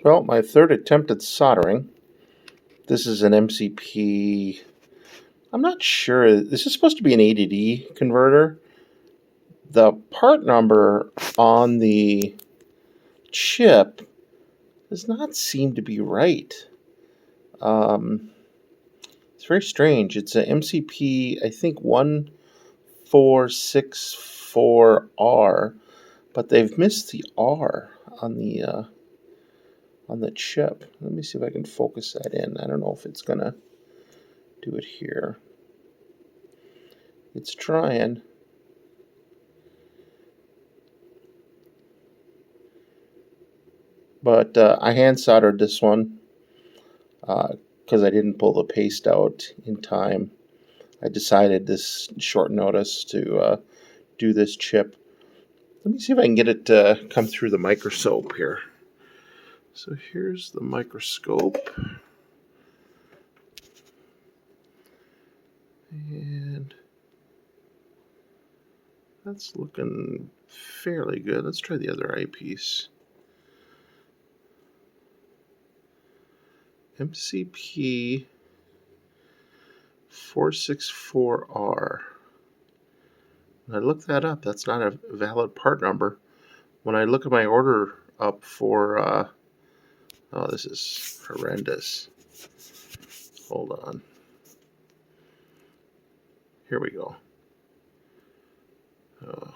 Well, my third attempt at soldering. This is an MCP. I'm not sure. This is supposed to be an A to D converter. The part number on the chip does not seem to be right. It's very strange. It's an MCP, I think 1464R, but they've missed the R on the chip. Let me see if I can focus that in. I don't know if it's gonna do it here. It's trying. But I hand soldered this one because I didn't pull the paste out in time. I decided this short notice to do this chip. Let me see if I can get it to come through the microscope here. So here's the microscope. And that's looking fairly good. Let's try the other eyepiece. MCP3464R. When I look that up, that's not a valid part number. When I look at my order up for, oh, this is horrendous. Hold on. Here we go. Oh.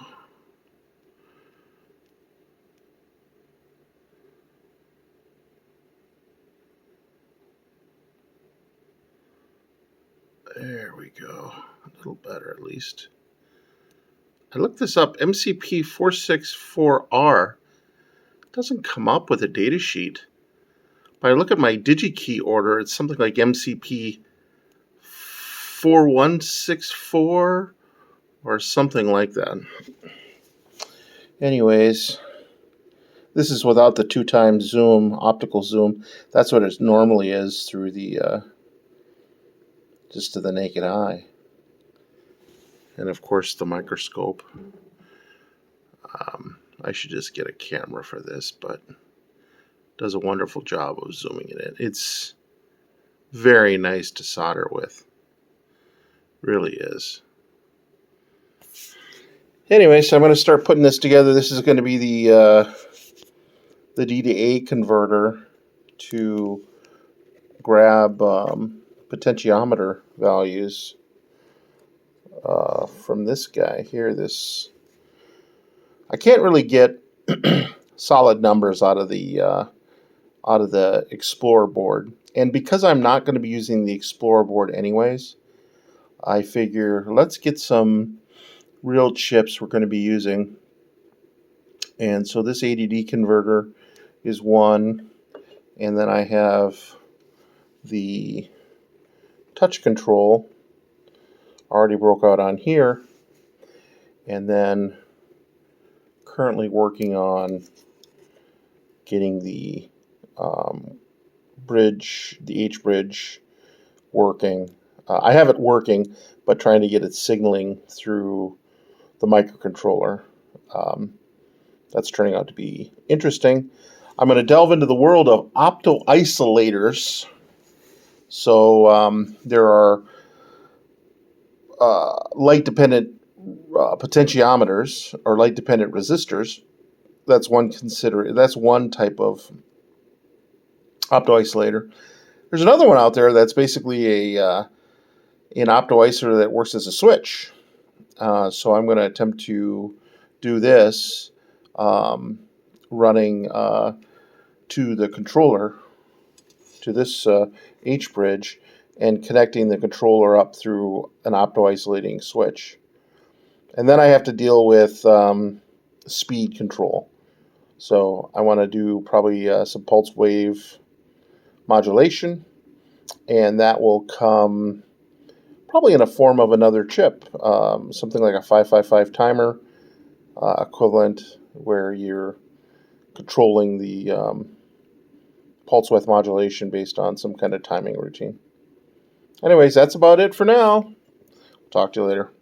There we go. A little better at least. I looked this up. MCP464R doesn't come up with a data sheet. But I look at my DigiKey order, it's something like MCP4164 or something like that. Anyways, this is without the 2x zoom, optical zoom. That's what it normally is through the just to the naked eye. And of course the microscope. I should just get a camera for this, but it does a wonderful job of zooming it in. It's very nice to solder with. Really is. Anyway, so I'm going to start putting this together. This is going to be the D to A converter to grab potentiometer values from this guy here. I can't really get solid numbers out of the Explorer board, and because I'm not going to be using the Explorer board anyways, I figure let's get some real chips we're going to be using. And so this ADD converter is one, and then I have the touch control already broke out on here, and then currently working on getting the bridge, the H bridge working. I have it working, but trying to get it signaling through the microcontroller. That's turning out to be interesting. I'm going to delve into the world of optoisolators. So there are light-dependent potentiometers or light-dependent resistors. That's one type of optoisolator. There's another one out there that's basically an optoisolator that works as a switch. So I'm going to attempt to do this running to the controller, to this H bridge, and connecting the controller up through an opto-isolating switch. And then I have to deal with speed control. So I want to do probably some pulse wave modulation, and that will come probably in a form of another chip, something like a 555 timer equivalent, where you're controlling the pulse width modulation based on some kind of timing routine. Anyways, that's about it for now. Talk to you later.